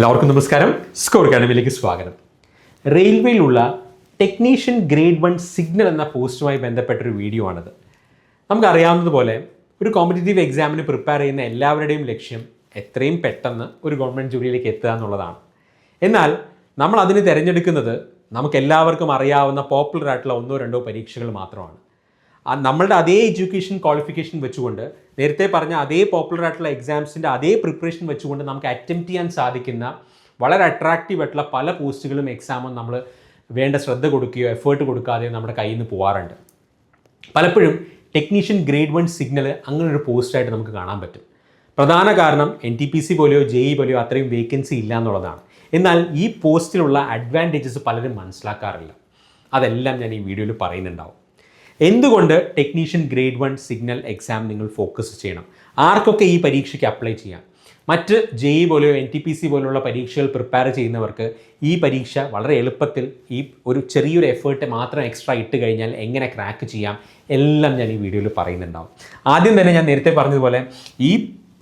എല്ലാവർക്കും നമസ്കാരം. സ്കോർ അക്കാഡമിയിലേക്ക് സ്വാഗതം. റെയിൽവേയിലുള്ള ടെക്നീഷ്യൻ ഗ്രേഡ് 1 സിഗ്നൽ എന്ന പോസ്റ്റുമായി ബന്ധപ്പെട്ടൊരു വീഡിയോ ആണിത്. നമുക്കറിയാവുന്നതുപോലെ ഒരു കോമ്പറ്റേറ്റീവ് എക്സാമിന് പ്രിപ്പയർ ചെയ്യുന്ന എല്ലാവരുടെയും ലക്ഷ്യം എത്രയും പെട്ടെന്ന് ഒരു ഗവൺമെൻറ് ജോലിയിലേക്ക് എത്തുക എന്നുള്ളതാണ്. എന്നാൽ നമ്മൾ അതിന് തിരഞ്ഞെടുക്കുന്നത് നമുക്ക് എല്ലാവർക്കും അറിയാവുന്ന പോപ്പുലർ ആയിട്ടുള്ള 1-2 പരീക്ഷകൾ മാത്രമാണ്. നമ്മളുടെ അതേ എഡ്യൂക്കേഷൻ ക്വാളിഫിക്കേഷൻ വെച്ചുകൊണ്ട് നേരത്തെ പറഞ്ഞ അതേ പോപ്പുലർ ആയിട്ടുള്ള എക്സാംസിൻ്റെ അതേ പ്രിപ്പറേഷൻ വെച്ചുകൊണ്ട് നമുക്ക് അറ്റംപ്റ്റ് ചെയ്യാൻ സാധിക്കുന്ന വളരെ അട്രാക്റ്റീവ് ആയിട്ടുള്ള പല പോസ്റ്റുകളും എക്സാമും നമ്മൾ വേണ്ട ശ്രദ്ധ കൊടുക്കുകയോ എഫേർട്ട് കൊടുക്കാതെയോ നമ്മുടെ കയ്യിൽ നിന്ന് പോകാറുണ്ട്. പലപ്പോഴും ടെക്നീഷ്യൻ ഗ്രേഡ് 1 സിഗ്നൽ അങ്ങനൊരു പോസ്റ്റായിട്ട് നമുക്ക് കാണാൻ പറ്റും. പ്രധാന കാരണം NTPC പോലെയോ JEE പോലെയോ അത്രയും വേക്കൻസി ഇല്ല എന്നുള്ളതാണ്. എന്നാൽ ഈ പോസ്റ്റിലുള്ള അഡ്വാൻറ്റേജസ് പലരും മനസ്സിലാക്കാറില്ല. അതെല്ലാം ഞാൻ ഈ വീഡിയോയിൽ പറയുന്നുണ്ടാവും. എന്തുകൊണ്ട് ടെക്നീഷ്യൻ ഗ്രേഡ് 1 സിഗ്നൽ എക്സാം നിങ്ങൾ ഫോക്കസ് ചെയ്യണം? ആർക്കൊക്കെ ഈ പരീക്ഷയ്ക്ക് അപ്ലൈ ചെയ്യാം? മറ്റ് JEE പോലെയോ NTPC പോലെയുള്ള പരീക്ഷകൾ പ്രിപ്പയർ ചെയ്യുന്നവർക്ക് ഈ പരീക്ഷ വളരെ എളുപ്പത്തിൽ ഈ ഒരു ചെറിയൊരു എഫേർട്ട് മാത്രം എക്സ്ട്രാ ഇട്ട് കഴിഞ്ഞാൽ എങ്ങനെ ക്രാക്ക് ചെയ്യാം എല്ലാം ഞാൻ ഈ വീഡിയോയിൽ പറയുന്നുണ്ടാവും. ആദ്യം തന്നെ ഞാൻ നേരത്തെ പറഞ്ഞതുപോലെ ഈ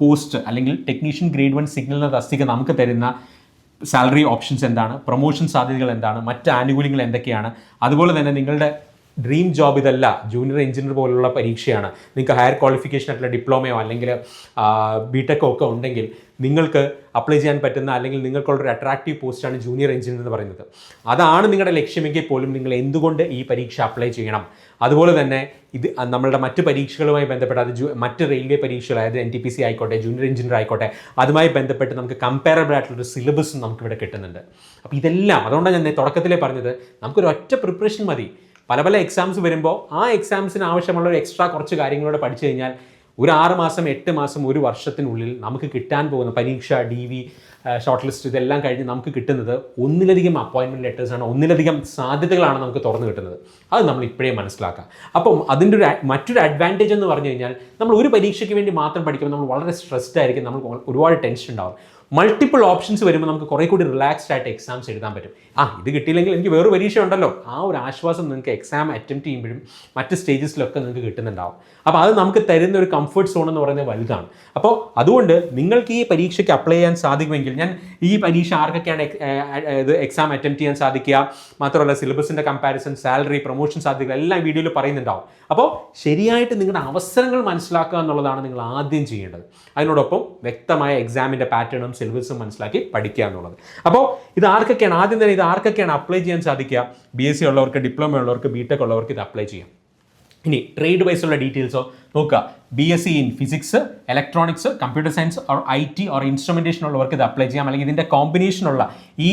പോസ്റ്റ് അല്ലെങ്കിൽ ടെക്നീഷ്യൻ ഗ്രേഡ് 1 സിഗ്നൽ എന്ന തസ്തിക നമുക്ക് തരുന്ന സാലറി ഓപ്ഷൻസ് എന്താണ്, പ്രൊമോഷൻ സാധ്യതകൾ എന്താണ്, മറ്റ് ആനുകൂല്യങ്ങൾ എന്തൊക്കെയാണ്, അതുപോലെ തന്നെ നിങ്ങളുടെ ഡ്രീം ജോബ് ഇതല്ല, ജൂനിയർ എഞ്ചിനീയർ പോലുള്ള പരീക്ഷയാണ്, നിങ്ങൾക്ക് ഹയർ ക്വാളിഫിക്കേഷൻ ആയിട്ടുള്ള ഡിപ്ലോമയോ അല്ലെങ്കിൽ BTech ഒക്കെ ഉണ്ടെങ്കിൽ നിങ്ങൾക്ക് അപ്ലൈ ചെയ്യാൻ പറ്റുന്ന അല്ലെങ്കിൽ നിങ്ങൾക്കുള്ളൊരു അട്രാക്റ്റീവ് പോസ്റ്റാണ് ജൂനിയർ എഞ്ചിനീയർ എന്ന് പറയുന്നത്. അതാണ് നിങ്ങളുടെ ലക്ഷ്യമെങ്കിൽ പോലും നിങ്ങൾ എന്തുകൊണ്ട് ഈ പരീക്ഷ അപ്ലൈ ചെയ്യണം? അതുപോലെ തന്നെ ഇത് നമ്മളുടെ മറ്റ് പരീക്ഷകളുമായി ബന്ധപ്പെട്ട് അത് മറ്റ് റെയിൽവേ പരീക്ഷകൾ, അതായത് NTPC ആയിക്കോട്ടെ, ജൂനിയർ എഞ്ചിനീയർ ആയിക്കോട്ടെ, അതുമായി ബന്ധപ്പെട്ട് നമുക്ക് കമ്പയറബിൾ ആയിട്ടുള്ളൊരു സിലബസും നമുക്കിവിടെ കിട്ടുന്നുണ്ട്. അപ്പോൾ ഇതെല്ലാം അതുകൊണ്ടാണ് ഞാൻ തുടക്കത്തിലേ പറഞ്ഞത്, നമുക്കൊരു ഒറ്റ പ്രിപ്പറേഷൻ മതി. പല എക്സാംസ് വരുമ്പോൾ ആ എക്സാംസിന് ആവശ്യമുള്ള ഒരു എക്സ്ട്രാ കുറച്ച് കാര്യങ്ങളോടെ പഠിച്ചു കഴിഞ്ഞാൽ ഒരു 6 മാസം 8 മാസം 1 വർഷത്തിനുള്ളിൽ നമുക്ക് കിട്ടാൻ പോകുന്ന പരീക്ഷ, DV, ഷോർട്ട് ലിസ്റ്റ് ഇതെല്ലാം കഴിഞ്ഞ് നമുക്ക് കിട്ടുന്നത് ഒന്നിലധികം അപ്പോയിൻമെൻറ്റ് ലെറ്റേഴ്സാണ്, ഒന്നിലധികം സാധ്യതകളാണ് നമുക്ക് തുറന്നു കിട്ടുന്നത്. അത് നമ്മൾ ഇപ്പോഴേ മനസ്സിലാക്കാം. അപ്പം അതിൻ്റെ മറ്റൊരു അഡ്വാൻറ്റേജ് എന്ന് പറഞ്ഞു കഴിഞ്ഞാൽ നമ്മൾ ഒരു പരീക്ഷയ്ക്ക് വേണ്ടി മാത്രം പഠിക്കുമ്പോൾ നമ്മൾ വളരെ സ്ട്രെസ്ഡ് ആയിരിക്കും, നമുക്ക് ഒരുപാട് ടെൻഷൻ ഉണ്ടാവും. മൾട്ടിപ്പിൾ ഓപ്ഷൻസ് വരുമ്പോൾ നമുക്ക് കുറേ കൂടി റിലാക്സ്ഡ് ആയിട്ട് എക്സാംസ് എഴുതാൻ പറ്റും. ഇത് കിട്ടിയില്ലെങ്കിൽ എനിക്ക് വേറെ പരീക്ഷ ഉണ്ടല്ലോ, ആ ഒരു ആശ്വാസം നിങ്ങൾക്ക് എക്സാം അറ്റംപ്റ്റ് ചെയ്യുമ്പോഴും മറ്റ് സ്റ്റേജസിലൊക്കെ നിങ്ങൾക്ക് കിട്ടുന്നുണ്ടാവും. അപ്പോൾ അത് നമുക്ക് തരുന്ന ഒരു കംഫർട്ട് സോൺ എന്ന് പറയുന്നത് വലുതാണ്. അപ്പോൾ അതുകൊണ്ട് നിങ്ങൾക്ക് ഈ പരീക്ഷയ്ക്ക് അപ്ലൈ ചെയ്യാൻ സാധിക്കുമെങ്കിൽ, ഞാൻ ഈ പരീക്ഷ ആർക്കൊക്കെയാണ് ഇത് എക്സാം അറ്റംപ്റ്റ് ചെയ്യാൻ സാധിക്കുക, മാത്രമല്ല സിലബസിൻ്റെ കമ്പാരിസൺ, സാലറി, പ്രൊമോഷൻ സാധ്യതകൾ എല്ലാം വീഡിയോയിൽ പറയുന്നുണ്ടാവും. അപ്പോൾ ശരിയായിട്ട് നിങ്ങളുടെ അവസരങ്ങൾ മനസ്സിലാക്കുക എന്നുള്ളതാണ് നിങ്ങൾ ആദ്യം ചെയ്യേണ്ടത്. അതിനോടൊപ്പം വ്യക്തമായ എക്സാമിൻ്റെ പാറ്റേണും സിലബസും മനസ്സിലാക്കി പഠിക്കുക എന്നുള്ളത്. അപ്പോൾ ഇത് ആർക്കൊക്കെയാണ് ആദ്യം തന്നെ ആർക്കൊക്കെയാണ് അപ്ലൈ ചെയ്യാൻ സാധിക്കുക? BSc ഉള്ളവർക്ക്, ഡിപ്ലോമ ഉള്ളവർക്ക്, BTech ഉള്ളവർക്ക് ഇത് അപ്ലൈ ചെയ്യാം. ഇനി ട്രേഡ് വൈസുള്ള ഡീറ്റെയിൽസോ നോക്കുക. BSc in physics, electronics, computer science or IT or instrumentation ഉള്ളവർക്ക് ഇത് അപ്ലൈ ചെയ്യാം. അല്ലെങ്കിൽ ഇതിൻ്റെ കോമ്പിനേഷനുള്ള ഈ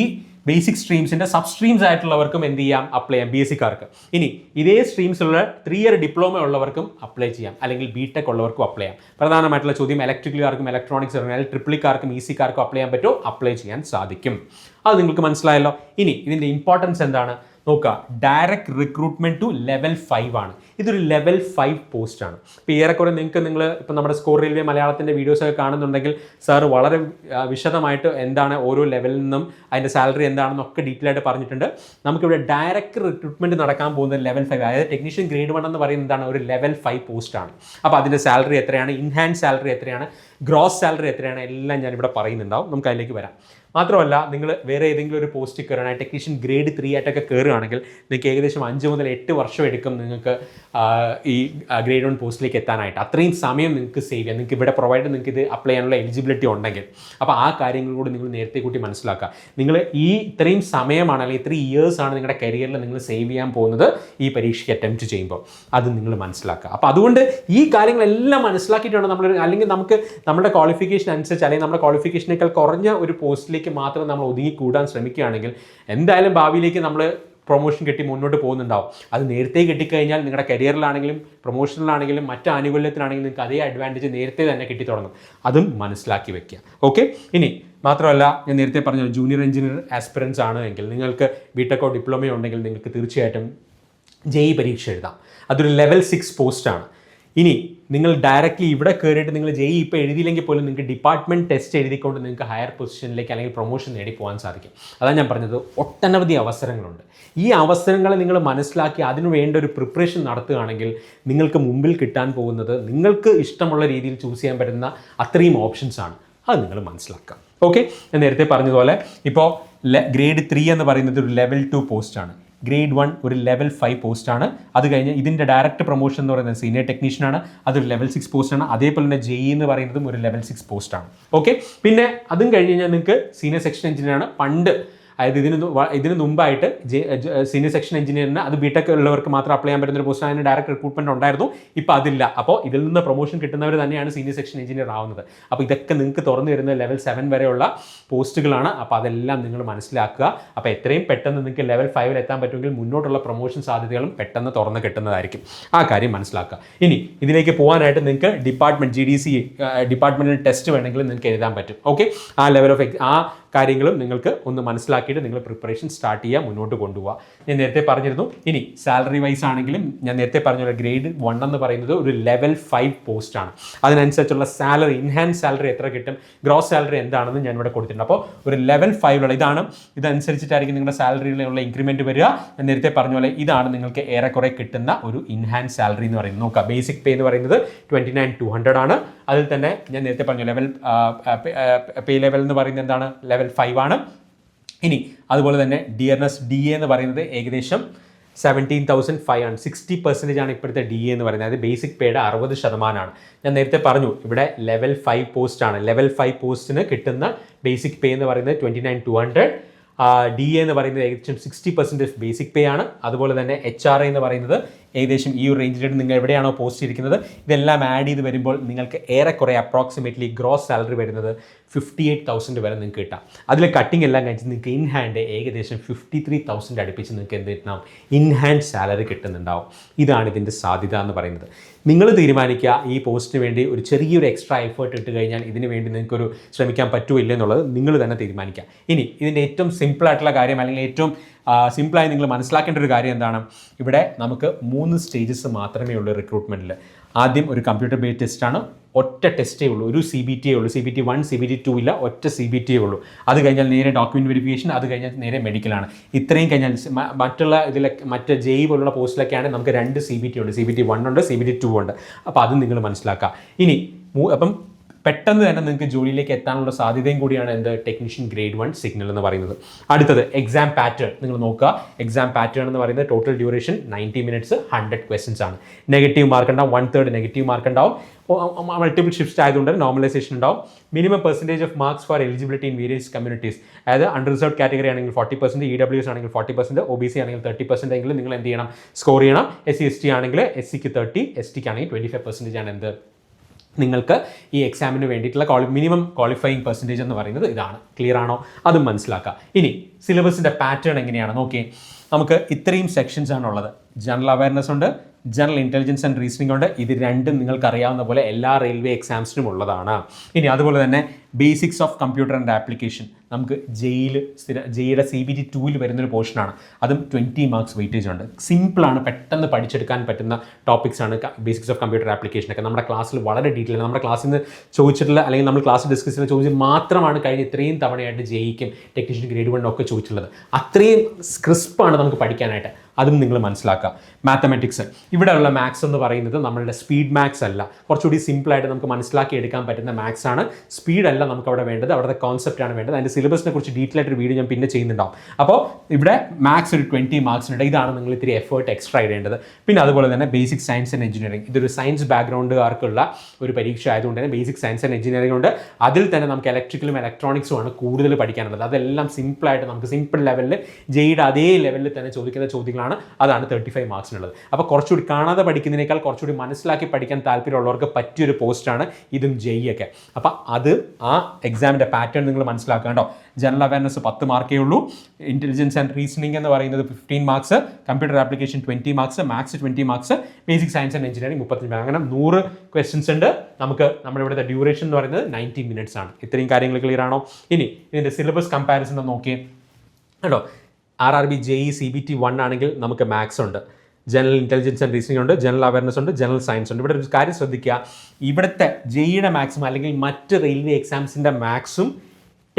ബേസിക് സ്ട്രീംസിൻ്റെ സബ് സ്ട്രീംസ് ആയിട്ടുള്ളവർക്കും എന്ത് ചെയ്യാം? അപ്ലൈ ചെയ്യാം, BScക്കാർക്ക്. ഇനി ഇതേ സ്ട്രീംസിലുള്ള 3 ഇയർ ഡിപ്ലോമ ഉള്ളവർക്കും അപ്ലൈ ചെയ്യാം, അല്ലെങ്കിൽ BTech ഉള്ളവർക്കും അപ്ലൈ ചെയ്യാം. പ്രധാനമായിട്ടുള്ള ചോദ്യം ഇലക്ട്രിക്കലുകാർക്കും, ഇലക്ട്രോണിക്സ് അല്ലെങ്കിൽ ട്രിപ്പിളിക്കാർക്കും, ECക്കാർക്കും അപ്ലൈ ചെയ്യാൻ പറ്റുമോ? അപ്ലൈ ചെയ്യാൻ സാധിക്കും. അത് നിങ്ങൾക്ക് മനസ്സിലായല്ലോ. ഇനി ഇതിൻ്റെ ഇമ്പോർട്ടൻസ് എന്താണ് നോക്കുക. ഡയറക്റ്റ് റിക്രൂട്ട്മെൻറ്റ് ടു ലെവൽ 5 ആണ്. ഇതൊരു ലെവൽ 5 പോസ്റ്റാണ്. ഇപ്പോൾ ഏറെക്കുറെ നിങ്ങൾ ഇപ്പോൾ നമ്മുടെ സ്കോർ റെയിൽവേ മലയാളത്തിൻ്റെ വീഡിയോസൊക്കെ കാണുന്നുണ്ടെങ്കിൽ സാർ വളരെ വിശദമായിട്ട് എന്താണ് ഓരോ ലെവലിൽ നിന്നും അതിൻ്റെ സാലറി എന്താണെന്നൊക്കെ ഡീറ്റെയിൽ ആയിട്ട് പറഞ്ഞിട്ടുണ്ട്. നമുക്കിവിടെ ഡയറക്റ്റ് റിക്രൂട്ട്മെൻറ്റ് നടക്കാൻ പോകുന്നത് ലെവൽ 5, അതായത് ടെക്നീഷ്യൻ ഗ്രേഡ് 1 എന്ന് പറയുന്നത് എന്താണ്? ഒരു ലെവൽ 5 പോസ്റ്റാണ്. അപ്പോൾ അതിൻ്റെ സാലറി എത്രയാണ്, ഇൻഹാൻഡ് സാലറി എത്രയാണ്, ഗ്രോസ് സാലറി എത്രയാണ്, എല്ലാം ഞാനിവിടെ പറയുന്നുണ്ടാവും. നമുക്ക് അതിലേക്ക് വരാം. മാത്രമല്ല നിങ്ങൾ വേറെ ഏതെങ്കിലും ഒരു പോസ്റ്റ് കയറാനായി ടെക്നീഷ്യൻ ഗ്രേഡ് 3 ആയിട്ടൊക്കെ കയറുകയാണെങ്കിൽ നിങ്ങൾക്ക് ഏകദേശം 5 മുതൽ 8 വർഷം എടുക്കും നിങ്ങൾക്ക് ഈ ഗ്രേഡ് 1 പോസ്റ്റിലേക്ക് എത്താനായിട്ട്. അത്രയും സമയം നിങ്ങൾക്ക് സേവ് ചെയ്യാം. നിങ്ങൾക്ക് ഇവിടെ പ്രൊവൈഡ് നിങ്ങൾക്ക് ഇത് അപ്ലൈ ചെയ്യാനുള്ള എലിജിബിലിറ്റി ഉണ്ടെങ്കിൽ. അപ്പോൾ ആ കാര്യങ്ങൾ കൂടി നിങ്ങൾ നേരത്തെ കൂട്ടി മനസ്സിലാക്കുക. നിങ്ങൾ ഈ ഇത്രയും സമയമാണ് അല്ലെങ്കിൽ 3 ഇയേഴ്സാണ് നിങ്ങളുടെ കരിയറിൽ നിങ്ങൾ സേവ് ചെയ്യാൻ പോകുന്നത് ഈ പരീക്ഷയ്ക്ക് അറ്റംപ്റ്റ് ചെയ്യുമ്പോൾ. അത് നിങ്ങൾ മനസ്സിലാക്കുക. അപ്പോൾ അതുകൊണ്ട് ഈ കാര്യങ്ങളെല്ലാം മനസ്സിലാക്കിയിട്ടാണ് നമ്മൾ, അല്ലെങ്കിൽ നമുക്ക് നമ്മുടെ ക്വാളിഫിക്കേഷൻ അനുസരിച്ച് അല്ലെങ്കിൽ നമ്മുടെ ക്വാളിഫിക്കേഷനേക്കാൾ കുറഞ്ഞ ഒരു പോസ്റ്റിലേക്ക് മാത്രം നമ്മൾ ഒതുങ്ങി കൂടാൻ ശ്രമിക്കുകയാണെങ്കിൽ എന്തായാലും ഭാവിയിലേക്ക് നമ്മൾ പ്രൊമോഷൻ കിട്ടി മുന്നോട്ട് പോകുന്നുണ്ടാവും. അത് നേരത്തെ കിട്ടിക്കഴിഞ്ഞാൽ നിങ്ങളുടെ കരിയറിലാണെങ്കിലും പ്രൊമോഷനിലാണെങ്കിലും മറ്റ് ആനുകൂല്യത്തിലാണെങ്കിലും നിങ്ങൾക്ക് അതേ അഡ്വാൻറ്റേജ് നേരത്തെ തന്നെ കിട്ടി തുടങ്ങും. അതും മനസ്സിലാക്കി വെക്കുക. ഓക്കെ. ഇനി മാത്രമല്ല ഞാൻ നേരത്തെ പറഞ്ഞു, ജൂനിയർ എഞ്ചിനീയർ ആസ്പിറൻസ് ആണ് എങ്കിൽ നിങ്ങൾക്ക് BTechോ ഡിപ്ലോമയോ ഉണ്ടെങ്കിൽ നിങ്ങൾക്ക് തീർച്ചയായിട്ടും JEE പരീക്ഷ എഴുതാം. അതൊരു ലെവൽ 6 പോസ്റ്റാണ്. ഇനി നിങ്ങൾ ഡയറക്റ്റ്ലി ഇവിടെ കയറിയിട്ട് നിങ്ങൾ JEE ഇപ്പോൾ എഴുതിയില്ലെങ്കിൽ പോലും നിങ്ങൾക്ക് ഡിപ്പാർട്ട്മെൻറ്റ് ടെസ്റ്റ് എഴുതിക്കൊണ്ട് നിങ്ങൾക്ക് ഹയർ പൊസിഷനിലേക്ക് അല്ലെങ്കിൽ പ്രൊമോഷൻ നേടി പോകാൻ സാധിക്കും. അതാണ് ഞാൻ പറഞ്ഞത്, ഒട്ടനവധി അവസരങ്ങളുണ്ട്. ഈ അവസരങ്ങളെ നിങ്ങൾ മനസ്സിലാക്കി അതിനു വേണ്ട ഒരു പ്രിപ്പറേഷൻ നടത്തുകയാണെങ്കിൽ നിങ്ങൾക്ക് മുമ്പിൽ കിട്ടാൻ പോകുന്നത് നിങ്ങൾക്ക് ഇഷ്ടമുള്ള രീതിയിൽ ചൂസ് ചെയ്യാൻ പറ്റുന്ന അത്രയും ഓപ്ഷൻസാണ്. അത് നിങ്ങൾ മനസ്സിലാക്കുക. ഓക്കെ, ഞാൻ നേരത്തെ പറഞ്ഞതുപോലെ ഇപ്പോൾ ഗ്രേഡ് 3 എന്ന് പറയുന്നത് ഒരു ലെവൽ 2 പോസ്റ്റാണ്, ഗ്രേഡ് 1 ഒരു ലെവൽ 5 പോസ്റ്റാണ്. അത് കഴിഞ്ഞ് ഇതിൻ്റെ ഡയറക്റ്റ് പ്രൊമോഷൻ എന്ന് പറയുന്നത് സീനിയർ ടെക്നീഷ്യനാണ്, അതൊരു ലെവൽ 6 പോസ്റ്റാണ്. അതേപോലെ തന്നെ JE എന്ന് പറയുന്നതും ഒരു ലെവൽ 6 പോസ്റ്റാണ്. ഓക്കെ, പിന്നെ അതും കഴിഞ്ഞ് കഴിഞ്ഞാൽ നിങ്ങൾക്ക് സീനിയർ സെക്ഷൻ എഞ്ചിനീയറാണ്. പണ്ട് അതായത് ഇതിന് മുമ്പായിട്ട് സീനിയർ സെക്ഷൻ എഞ്ചിനീയറിന് അത് ബിടെക് ഉള്ളവർക്ക് മാത്രം അപ്ലൈ ചെയ്യാൻ പറ്റുന്ന ഒരു പോസ്റ്റ്, അതിന് ഡയറക്റ്റ് റിക്രൂട്ട്മെന്റ് ഉണ്ടായിരുന്നു. ഇപ്പോൾ അതില്ല. അപ്പോൾ ഇതിൽ നിന്ന് പ്രൊമോഷൻ കിട്ടുന്നവർ തന്നെയാണ് സീനിയർ സെക്ഷൻ എഞ്ചിനീയർ ആവുന്നത്. അപ്പോൾ ഇതൊക്കെ നിങ്ങൾക്ക് തുറന്നു വരുന്ന ലെവൽ 7 വരെയുള്ള പോസ്റ്റുകളാണ്. അപ്പോൾ അതെല്ലാം നിങ്ങൾ മനസ്സിലാക്കുക. അപ്പോൾ എത്രയും പെട്ടെന്ന് നിങ്ങൾക്ക് ലെവൽ 5 എത്താൻ പറ്റുമെങ്കിൽ മുന്നോട്ടുള്ള പ്രൊമോഷൻ സാധ്യതകളും പെട്ടെന്ന് തുറന്ന് കിട്ടുന്നതായിരിക്കും. ആ കാര്യം മനസ്സിലാക്കുക. ഇനി ഇതിലേക്ക് പോകാനായിട്ട് നിങ്ങൾക്ക് ഡിപ്പാർട്ട്മെന്റ് GDC ഡിപ്പാർട്ട്മെന്റൽ ടെസ്റ്റ് വേണമെങ്കിൽ നിങ്ങൾക്ക് എഴുതാൻ പറ്റും. ഓക്കെ, ആ ലെവൽ ഓഫ് ആ കാര്യങ്ങളും നിങ്ങൾക്ക് ഒന്ന് മനസ്സിലാക്കിയിട്ട് നിങ്ങൾ പ്രിപ്പറേഷൻ സ്റ്റാർട്ട് ചെയ്യുക, മുന്നോട്ട് കൊണ്ടുപോകുക. ഞാൻ നേരത്തെ പറഞ്ഞിരുന്നു. ഇനി സാലറി വൈസ് ആണെങ്കിലും ഞാൻ നേരത്തെ പറഞ്ഞ ഗ്രേഡ് 1 എന്ന് പറയുന്നത് ഒരു ലെവൽ 5 പോസ്റ്റാണ്. അതിനനുസരിച്ചുള്ള സാലറി, ഇൻഹാൻസ് സാലറി എത്ര കിട്ടും, ഗ്രോസ് സാലറി എന്താണെന്ന് ഞാൻ ഇവിടെ കൊടുത്തിട്ടുണ്ട്. അപ്പോൾ ഒരു ലെവൽ 5 ഇതനുസരിച്ചിട്ടായിരിക്കും നിങ്ങളുടെ സാലറിയിലുള്ള ഇൻക്രിമെൻറ്റ് വരിക. ഞാൻ നേരത്തെ പറഞ്ഞ പോലെ ഇതാണ് നിങ്ങൾക്ക് ഏറെക്കുറെ കിട്ടുന്ന ഒരു ഇൻഹാൻസ് സാലറി എന്ന് പറയുന്നത്. നോക്കുക, ബേസിക് പേ എന്ന് പറയുന്നത് 29,200 ആണ്. അതിൽ തന്നെ ഞാൻ നേരത്തെ പറഞ്ഞു ലെവൽ പേ ലെവൽ എന്ന് പറയുന്നത് എന്താണ്, ലെവൽ 5 ആണ്. ഇനി അതുപോലെ തന്നെ ഡിയർനെസ് DA എന്ന് പറയുന്നത് ഏകദേശം 17,500 ആണ്. 60% ആണ് ഇപ്പോഴത്തെ DA എന്ന് പറയുന്നത്. അതായത് ബേസിക് പേയുടെ 60%. ഞാൻ നേരത്തെ പറഞ്ഞു ഇവിടെ ലെവൽ 5 പോസ്റ്റാണ്. ലെവൽ 5 പോസ്റ്റിന് കിട്ടുന്ന ബേസിക് പേ എന്ന് പറയുന്നത് 29,200. DA എന്ന് പറയുന്നത് ഏകദേശം 60% ബേസിക് പേ ആണ്. അതുപോലെ തന്നെ HRA എന്ന് പറയുന്നത് ഏകദേശം ഈ ഒരു റേഞ്ചിലായിട്ട് നിങ്ങൾ എവിടെയാണോ പോസ്റ്റ് ചെയ്തിരിക്കുന്നത് ഇതെല്ലാം ആഡ് ചെയ്ത് വരുമ്പോൾ നിങ്ങൾക്ക് ഏറെക്കുറെ അപ്രോക്സിമേറ്റ്ലി ഗ്രോസ് സാലറി വരുന്നത് 58,000 വരെ നിങ്ങൾക്ക് കിട്ടാം. അതിൽ കട്ടിങ് എല്ലാം കഴിച്ച് നിങ്ങൾക്ക് ഇൻ ഹാൻഡ് ഏകദേശം 53,000 അടുപ്പിച്ച് നിങ്ങൾക്ക് എന്ത് കിട്ടണം, ഇൻ ഹാൻഡ് സാലറി കിട്ടുന്നുണ്ടാവും. ഇതാണ് ഇതിൻ്റെ സാധ്യത എന്ന് പറയുന്നത്. നിങ്ങൾ തീരുമാനിക്കുക ഈ പോസ്റ്റിന് വേണ്ടി ഒരു ചെറിയൊരു എക്സ്ട്രാ എഫേർട്ട് ഇട്ട് കഴിഞ്ഞാൽ ഇതിന് വേണ്ടി നിങ്ങൾക്കൊരു ശ്രമിക്കാൻ പറ്റുമോ ഇല്ല എന്നുള്ളത് നിങ്ങൾ തന്നെ തീരുമാനിക്കുക. ഇനി ഇതിൻ്റെ ഏറ്റവും സിമ്പിളായിട്ടുള്ള കാര്യം, അല്ലെങ്കിൽ ഏറ്റവും സിമ്പിളായി നിങ്ങൾ മനസ്സിലാക്കേണ്ട ഒരു കാര്യം എന്താണ്, ഇവിടെ നമുക്ക് 3 സ്റ്റേജസ് മാത്രമേ ഉള്ളൂ റിക്രൂട്ട്മെൻറ്റിൽ. ആദ്യം ഒരു കമ്പ്യൂട്ടർ ബേസ്ഡ് ടെസ്റ്റാണ്, ഒറ്റ ടെസ്റ്റേ ഉള്ളൂ, ഒരു CBT ഉള്ളൂ. CBT 1 CBT 2 ഇല്ല, ഒറ്റ CBT ഉള്ളൂ. അത് കഴിഞ്ഞാൽ നേരെ ഡോക്യുമെൻറ്റ് വെരിഫിക്കേഷൻ, അത് കഴിഞ്ഞാൽ നേരെ മെഡിക്കലാണ്. ഇത്രയും കഴിഞ്ഞാൽ മറ്റുള്ള മറ്റ് JE പോലുള്ള പോസ്റ്റിലൊക്കെയാണ് നമുക്ക് 2 CBT ഉണ്ട്. CBT 1 ഉണ്ട്, CBT 2 ഉണ്ട്. അപ്പോൾ അത് നിങ്ങൾ മനസ്സിലാക്കുക. ഇനി അപ്പം പെട്ടെന്ന് തന്നെ നിങ്ങൾക്ക് ജോലിയിലേക്ക് എത്താനുള്ള സാധ്യതയും കൂടിയാണ് ടെക്നീഷ്യൻ ഗ്രേഡ് 1 സിഗ്നൽ എന്ന് പറയുന്നത്. അടുത്തത് എക്സാം പാറ്റേൺ നിങ്ങൾ നോക്കുക. എക്സാം പാറ്റേൺ എന്ന് പറയുന്നത് ടോട്ടൽ ഡ്യൂറേഷൻ 90 മിനിറ്റ്സ്, 100 ക്വസ്റ്റൻസ് ആണ്. നെഗറ്റീവ് മാർക്ക് ഉണ്ടാവും, 1/3 നെഗറ്റീവ് മാർക്ക് ഉണ്ടാവും. മൾട്ടിപ്പിൾ ഷിഫ്റ്റ് ആയതുകൊണ്ട് നോർമലൈസേഷൻ ഉണ്ടാവും. Minimum percentage of marks four eligibility in various communities. അതായത് അൺറിസർവ്ഡ് കാറ്റഗറി ആണെങ്കിൽ 40%, EWS ആണെങ്കിൽ 40%, OBC ആണെങ്കിൽ 30% എങ്കിലും നിങ്ങൾ എന്ത് ചെയ്യണം, സ്കോർ ചെയ്യണം. SC/ST ആണെങ്കിൽ SCക്ക് 30, STക്ക് ആണെങ്കിൽ 25% ആണ് നിങ്ങൾക്ക് ഈ എക്സാമിന് വേണ്ടിയിട്ടുള്ള മിനിമം ക്വാളിഫയിങ് പെർസെൻറ്റേജ് എന്ന് പറയുന്നത് ഇതാണ്. ക്ലിയർ ആണോ? അതും മനസ്സിലാക്കുക. ഇനി സിലബസിൻ്റെ പാറ്റേൺ എങ്ങനെയാണ് നോക്കിയേ. നമുക്ക് ഇത്രയും സെക്ഷൻസ് ആണുള്ളത്. ജനറൽ അവയർനെസ് ഉണ്ട്, ജനറൽ ഇൻ്റലിജൻസ് ആൻഡ് റീസണിംഗ് ഉണ്ട്. ഇത് രണ്ടും നിങ്ങൾക്ക് അറിയാവുന്ന പോലെ എല്ലാ റെയിൽവേ എക്സാംസിനും ഉള്ളതാണ്. ഇനി അതുപോലെ തന്നെ basics of computer and application നമുക്ക് JEയുടെ CBT 2 വരുന്നൊരു പോർഷനാണ്. അതും 20 മാർക്സ് വെയിറ്റേജ് ഉണ്ട്. സിമ്പിളാണ്, പെട്ടെന്ന് പഠിച്ചെടുക്കാൻ പറ്റുന്ന ടോപ്പിക്സ് ആണ് ബേസിക്സ് ഓഫ് കമ്പ്യൂട്ടർ ആപ്ലിക്കേഷനൊക്കെ. നമ്മുടെ ക്ലാസ്സിൽ വളരെ ഡീറ്റെയിൽ, നമ്മുടെ ക്ലാസ്സിൽ നിന്ന് ചോദിച്ചിട്ടുള്ള അല്ലെങ്കിൽ നമ്മൾ ക്ലാസ് ഡിസ്കസ് ചെയ്യുന്ന ചോദിച്ചത് മാത്രമാണ് കഴിഞ്ഞ ഇത്രയും തവണയായിട്ട് JEക്കും ടെക്നീഷ്യൻ ഗ്രേഡ് 1 ഒക്കെ ചോദിച്ചിട്ടുള്ളത്. അത്രയും ക്രിസ്പാണ് നമുക്ക് പഠിക്കാനായിട്ട്. അതും നിങ്ങൾ മനസ്സിലാക്കുക. മാത്തമാറ്റിക്സ്, ഇവിടെയുള്ള മാത്സ് എന്ന് പറയുന്നത് നമ്മളുടെ സ്പീഡ് മാത്സ് അല്ല, കുറച്ചുകൂടി സിമ്പിളായിട്ട് നമുക്ക് മനസ്സിലാക്കി എടുക്കാൻ പറ്റുന്ന മാത്സ് ആണ്. സ്പീഡ് അല്ല നമുക്ക് അവിടെ വേണ്ടത്, അവിടുത്തെ കോൺസെപ്റ്റ് ആണ് വേണ്ടത്. അതിൻ്റെ സിലബസിനെ കുറിച്ച് ഡീറ്റെയിൽ ആയിട്ടൊരു വീഡിയോ ഞാൻ പിന്നെ ചെയ്യുന്നുണ്ടാവും. അപ്പോൾ ഇവിടെ മാത്സ് ഒരു 20 മാർക്സിനുണ്ട്. ഇതാണ് നിങ്ങൾ ഇത്തിരി എഫേർട്ട് എക്സ്ട്രാ ഇടേണ്ടത്. പിന്നെ അതുപോലെ തന്നെ ബേസിക് സയൻസ് ആൻഡ് എഞ്ചിനീയറിംഗ്, ഇതൊരു സയൻസ് ബാക്ക്ഗ്രൗണ്ടുകാർക്കുള്ള ഒരു പരീക്ഷ ആയതുകൊണ്ട് തന്നെ ബേസിക് സയൻസ് ആൻഡ് എഞ്ചിനീയറിംഗ് ഉണ്ട്. അതിൽ തന്നെ നമുക്ക് ഇലക്ട്രിക്കലും ഇലക്ട്രോണിക്സും ആണ് കൂടുതൽ പഠിക്കാനുള്ളത്. അതെല്ലാം സിമ്പിളായിട്ട് നമുക്ക് സിമ്പിൾ ലെവലിൽ JEയുടെ അതേ ലെവലിൽ തന്നെ ചോദിക്കുന്ന ചോദ്യങ്ങളാണ്. അതാണ് 35 മാർക്സിനുള്ളത്. അപ്പോൾ കുറച്ചുകൂടി കാണാതെ പഠിക്കുന്നതിനേക്കാൾ കുറച്ചുകൂടി മനസ്സിലാക്കി പഠിക്കാൻ താല്പര്യമുള്ളവർക്ക് പറ്റിയൊരു പോസ്റ്റാണ് ഇതും JE ഒക്കെ. അപ്പോൾ അത് ആ എക്സാമിൻ്റെ പാറ്റേൺ നിങ്ങൾ മനസ്സിലാക്കുക കേട്ടോ. ജനറൽ അവയർനെസ് 10 മാർക്കേ ഉള്ളൂ. ഇൻ്റലിജൻസ് ആൻഡ് റീസണിംഗ് എന്ന് പറയുന്നത് 15 marks, computer application 20 marks, maths 20 marks, basic science and engineering 35. അങ്ങനെ 100 ക്വസ്റ്റ്യൻസ് ഉണ്ട്. നമുക്ക് നമ്മുടെ ഇവിടുത്തെ ഡ്യൂറേഷൻ എന്ന് പറയുന്നത് 90 മിനിറ്റ്സ് ആണ്. ഇത്രയും കാര്യങ്ങൾ ക്ലിയർ ആണോ? ഇനി ഇതിൻ്റെ സിലബസ് കമ്പാരിസൺ നോക്കിയേ കേട്ടോ. RRB JE CBT 1 ആണെങ്കിൽ നമുക്ക് മാത്സ് ഉണ്ട്, ജനറൽ ഇൻ്റലിജൻസ് ആൻഡ് റീസണിംഗ് ഉണ്ട്, ജനറൽ അവയർനെസ് ഉണ്ട്, ജനറൽ സയൻസ് ഉണ്ട്. ഇവിടെ ഒരു കാര്യം ശ്രദ്ധിക്കുക, ഇവിടുത്തെ JEയുടെ മാത്സും അല്ലെങ്കിൽ മറ്റ് റെയിൽവേ എക്സാംസിൻ്റെ മാത്സും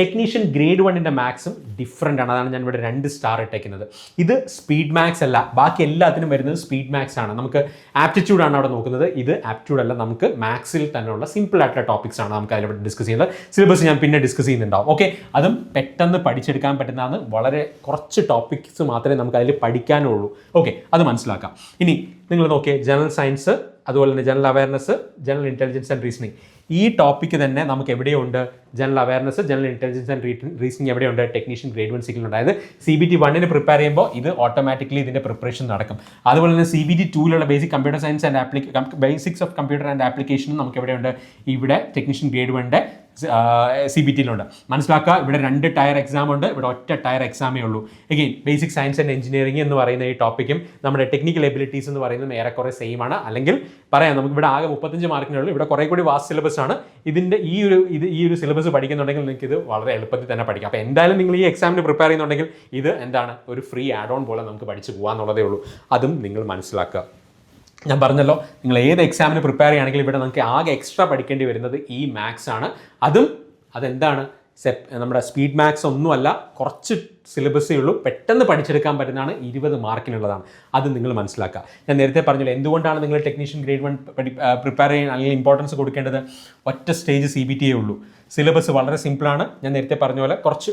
ടെക്നീഷ്യൻ ഗ്രേഡ് 1ൻ്റെ മാത്സും ഡിഫറൻ്റ് ആണ്. അതാണ് ഞാൻ ഇവിടെ 2 സ്റ്റാർ ഇട്ടേക്കുന്നത്. ഇത് സ്പീഡ് മാത്സ് അല്ല, ബാക്കി എല്ലാത്തിനും വരുന്നത് സ്പീഡ് മാത്സ് ആണ്. നമുക്ക് ആപ്റ്റിറ്റ്യൂഡ് ആണ് അവിടെ നോക്കുന്നത്. ഇത് ആപ്റ്റിറ്റ്യൂഡ് അല്ല, നമുക്ക് മാത്സിൽ തന്നെയുള്ള സിമ്പിൾ ആയിട്ടുള്ള ടോപ്പിക്സ് ആണ് നമുക്ക് അതിലൂടെ ഡിസ്കസ് ചെയ്യുന്നത്. സിലബസ് ഞാൻ പിന്നെ ഡിസ്കസ് ചെയ്യുന്നുണ്ടാവും. ഓക്കെ, അതും പെട്ടെന്ന് പഠിച്ചെടുക്കാൻ പറ്റുന്നതാണ്. വളരെ കുറച്ച് ടോപ്പിക്സ് മാത്രമേ നമുക്ക് അതിൽ പഠിക്കാനുള്ളൂ. ഓക്കെ, അത് മനസ്സിലാക്കാം. ഇനി നിങ്ങൾ നോക്കിയേ, ജനറൽ സയൻസ്, അതുപോലെ തന്നെ general awareness, general intelligence and reasoning. ഈ ടോപ്പിക്ക് തന്നെ നമുക്ക് എവിടെയുണ്ട്? General awareness, general intelligence and reasoning എവിടെയുണ്ട്? Technician grade 1 signal. അതായത് CBT 1 പ്രിപ്പയർ ചെയ്യുമ്പോൾ ഇത് ഓട്ടോമാറ്റിക്കലി ഇതിൻ്റെ പ്രിപ്പറേഷൻ നടക്കും. അതുപോലെ തന്നെ CBT 2 basic computer science and basics of computer and ആപ്ലിക്കേഷനും നമുക്ക് എവിടെയുണ്ട്? ഇവിടെ ടെക്നീഷ്യൻ ഗ്രേഡ് 1 CBTയിലുണ്ട്. മനസ്സിലാക്കുക, ഇവിടെ 2 ടയർ എക്സാം ഉണ്ട്, ഇവിടെ ഒറ്റ ടയർ എക്സാമേ ഉള്ളൂ. Again basic science and engineering എന്ന് പറയുന്ന ഈ ടോപ്പിക്കും നമ്മുടെ ടെക്നിക്കൽ എബിലിറ്റീസ് എന്ന് പറയുന്നത് ഏറെക്കുറെ സെയിം ആണ്. അല്ലെങ്കിൽ പറയാം, നമുക്ക് ഇവിടെ ആകെ 35 മാർക്കിനുള്ളൂ. ഇവിടെ കുറേ കൂടി വാസ്റ്റ് സിലബസ് ആണ്. ഇതിൻ്റെ ഈ ഒരു സിലബസ് പഠിക്കുന്നുണ്ടെങ്കിൽ നിങ്ങൾക്ക് ഇത് വളരെ എളുപ്പത്തിൽ തന്നെ പഠിക്കാം. അപ്പോൾ എന്തായാലും നിങ്ങൾ ഈ എക്സാമിന് പ്രിപ്പയർ ചെയ്യുന്നുണ്ടെങ്കിൽ ഇത് എന്താണ്, ഒരു ഫ്രീ ആഡ് ഓൺ പോലെ നമുക്ക് പഠിച്ചു പോകാമെന്നുള്ളതേ ഉള്ളൂ. അതും നിങ്ങൾ മനസ്സിലാക്കുക. ഞാൻ പറഞ്ഞല്ലോ, നിങ്ങൾ ഏത് എക്സാമിന് പ്രിപ്പയർ ചെയ്യുകയാണെങ്കിൽ ഇവിടെ നമുക്ക് ആകെ എക്സ്ട്രാ പഠിക്കേണ്ടി വരുന്നത് ഈ മാത്സ് ആണ്. അതെന്താണ്, നമ്മുടെ സ്പീഡ് മാത്സ് ഒന്നുമല്ല, കുറച്ച് സിലബസേ ഉള്ളൂ, പെട്ടെന്ന് പഠിച്ചെടുക്കാൻ പറ്റുന്നതാണ്, 20 മാർക്കിനുള്ളതാണ്. അത് നിങ്ങൾ മനസ്സിലാക്കുക. ഞാൻ നേരത്തെ പറഞ്ഞല്ലോ, എന്തുകൊണ്ടാണ് നിങ്ങൾ ടെക്നീഷ്യൻ ഗ്രേഡ് 1 പ്രിപ്പയർ ചെയ്യാൻ അല്ലെങ്കിൽ ഇമ്പോർട്ടൻസ് കൊടുക്കേണ്ടത്? ഒറ്റ സ്റ്റേജ് CBTയേ ഉള്ളൂ. സിലബസ് വളരെ സിമ്പിളാണ്. ഞാൻ നേരത്തെ പറഞ്ഞ പോലെ കുറച്ച്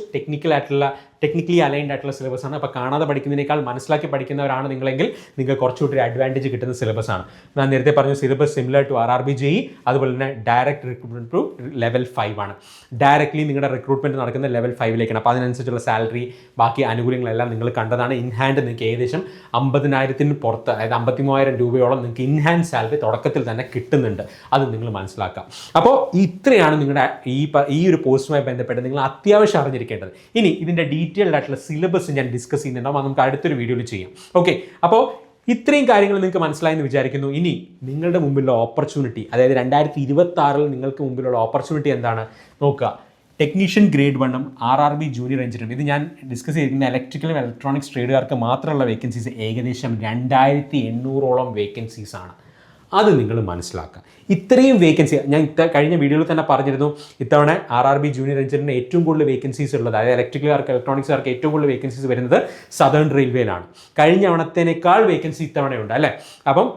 ടെക്നിക്കലി അലൈൻഡ് ആയിട്ടുള്ള സിലബസ് ആണ്. അപ്പോൾ കാണാതെ പഠിക്കുന്നതിനേക്കാൾ മനസ്സിലാക്കി പഠിക്കുന്നവരാണ് നിങ്ങളെങ്കിൽ നിങ്ങൾക്ക് കുറച്ചുകൂടി ഒരു അഡ്വാൻറ്റേജ് കിട്ടുന്ന സിലബസ് ആണ്. ഞാൻ നേരത്തെ പറഞ്ഞു, syllabus similar to RRB JEE, അതുപോലെ തന്നെ ഡയറക്റ്റ് റിക്രൂട്ട്മെന്റ് ടു ലെവൽ 5 ആണ്. ഡയറക്റ്റ്ലി നിങ്ങളുടെ റിക്രൂട്ട്മെന്റ് നടക്കുന്ന ലെവൽ 5ലേക്കാണ്. അപ്പോൾ അതിനനുസരിച്ചുള്ള സാലറി, ബാക്കി ആനുകൂല്യങ്ങളെല്ലാം നിങ്ങൾ കണ്ടതാണ്. ഇൻ ഹാൻഡ് നിങ്ങൾക്ക് ഏകദേശം 50,000 പുറത്ത്, അതായത് 53,000 രൂപയോളം നിങ്ങൾക്ക് ഇൻ ഹാൻഡ് സാലറി തുടക്കത്തിൽ തന്നെ കിട്ടുന്നുണ്ട്. അത് നിങ്ങൾ മനസ്സിലാക്കാം. അപ്പോൾ ഇത്രയാണ് നിങ്ങളുടെ ഈ ഒരു പോസ്റ്റുമായി ബന്ധപ്പെട്ട് നിങ്ങൾ അത്യാവശ്യം അറിഞ്ഞിരിക്കേണ്ടത്. ഇനി ഇതിൻ്റെ ഡീറ്റെയിൽഡ് ആയിട്ടുള്ള സിലബസ് ഞാൻ ഡിസ്കസ് ചെയ്യുന്നുണ്ടാവും. അത് നമുക്ക് അടുത്തൊരു വീഡിയോയിൽ ചെയ്യാം. ഓക്കെ, അപ്പോൾ ഇത്രയും കാര്യങ്ങൾ നിങ്ങൾക്ക് മനസ്സിലായെന്ന് വിചാരിക്കുന്നു. ഇനി നിങ്ങളുടെ മുമ്പിലുള്ള ഓപ്പർച്യൂണിറ്റി, അതായത് 2026 നിങ്ങൾക്ക് മുമ്പിലുള്ള ഓപ്പർച്യൂണിറ്റി എന്താണ് നോക്കുക. Technician grade 1 RRB junior engineer, ഇത് ഞാൻ ഡിസ്കസ് ചെയ്തിരിക്കുന്ന ഇലക്ട്രിക്കലും ഇലക്ട്രോണിക്സ് ട്രേഡുകാർക്ക് മാത്രമുള്ള വേക്കൻസീസ് ഏകദേശം 2800ഓളം വേക്കൻസീസ് ആണ്. അത് നിങ്ങൾ മനസ്സിലാക്കുക. ഇത്രയും വേക്കൻസി ഞാൻ കഴിഞ്ഞ വീഡിയോയിൽ തന്നെ പറഞ്ഞിരുന്നു. ഇത്തവണ RRB ജൂനിയർ എഞ്ചിനീയറിന് ഏറ്റവും കൂടുതൽ വേക്കൻസീസ് ഉള്ളത്, അതായത് ഇലക്ട്രിക്കലുകാർക്ക് ഇലക്ട്രോണിക്സുകാർക്ക് ഏറ്റവും കൂടുതൽ വേക്കൻസീസ് വരുന്നത് സദേൺ റെയിൽവേയിലാണ്. കഴിഞ്ഞ തവണത്തേക്കാൾ വേക്കൻസി ഇത്തവണയുണ്ട് അല്ലേ. അപ്പം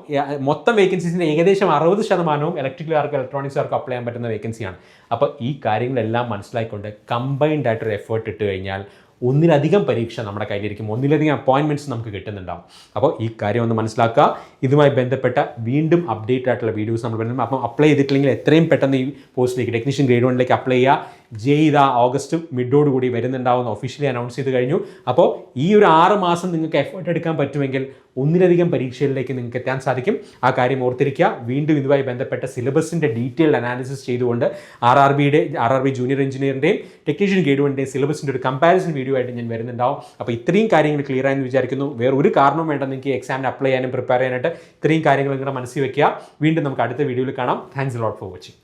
മൊത്തം വേക്കൻസീസിൻ്റെ ഏകദേശം 60% ഇലക്ട്രിക്കലുകാർക്ക് ഇലക്ട്രോണിക്സുകാർക്ക് അപ്ലൈ ചെയ്യാൻ പറ്റുന്ന വേക്കൻസിയാണ്. അപ്പോൾ ഈ കാര്യങ്ങളെല്ലാം മനസ്സിലാക്കിക്കൊണ്ട് കമ്പൈൻഡ് ആയിട്ടൊരു എഫേർട്ട് ഇട്ട് കഴിഞ്ഞാൽ ഒന്നിലധികം പരീക്ഷ നമ്മുടെ കയ്യിലിരിക്കും, ഒന്നിലധികം അപ്പോയിൻമെൻറ്റ്സ് നമുക്ക് കിട്ടുന്നുണ്ടാവും. അപ്പോൾ ഈ കാര്യം ഒന്ന് മനസ്സിലാക്കുക. ഇതുമായി ബന്ധപ്പെട്ട വീണ്ടും അപ്ഡേറ്റ് ആയിട്ടുള്ള വീഡിയോസ് നമ്മൾ വരുന്നത്. അപ്പം അപ്ലൈ ചെയ്തിട്ടില്ലെങ്കിൽ എത്രയും പെട്ടെന്ന് ഈ പോസ്റ്റിലേക്ക്, ടെക്നീഷ്യൻ ഗ്രേഡ് 1 അപ്ലൈ ചെയ്യുക. JEE ഓഗസ്റ്റ് മിഡോട് കൂടി വരുന്നുണ്ടാവുമെന്ന് ഒഫീഷ്യലി അനൗൺസ് ചെയ്ത് കഴിഞ്ഞു. അപ്പോൾ ഈ ഒരു 6 മാസം നിങ്ങൾക്ക് എഫേർട്ട് എടുക്കാൻ പറ്റുമെങ്കിൽ ഒന്നിലധികം പരീക്ഷകളിലേക്ക് നിങ്ങൾക്ക് എത്താൻ സാധിക്കും. ആ കാര്യം ഓർത്തിരിക്കുക. വീണ്ടും ഇതുമായി ബന്ധപ്പെട്ട സിലബസിൻ്റെ ഡീറ്റെയിൽഡ് അനാലിസിസ് ചെയ്തുകൊണ്ട് RRB ജൂനിയർ എഞ്ചിനീയറിൻ്റെയും ടെക്നീഷ്യൻ ഗ്രേഡ് 1 സിലബസിൻ്റെ ഒരു കമ്പാരിസൺ വീഡിയോ ആയിട്ട് ഞാൻ വരുന്നുണ്ടാവും. അപ്പോൾ ഇത്രയും കാര്യങ്ങൾ ക്ലിയർ ആയെന്ന് വിചാരിക്കുന്നു. വേറെ ഒരു കാരണവും വേണ്ട നിങ്ങൾക്ക് എക്സാമിന് അപ്ലൈ ചെയ്യാനും പ്രിപ്പയർ ചെയ്യാനായിട്ട്. ഇത്രയും കാര്യങ്ങൾ നിങ്ങളുടെ മനസ്സിൽ വെക്കുക. വീണ്ടും നമുക്ക് അടുത്ത വീഡിയോയിൽ കാണാം. Thanks a lot for watching.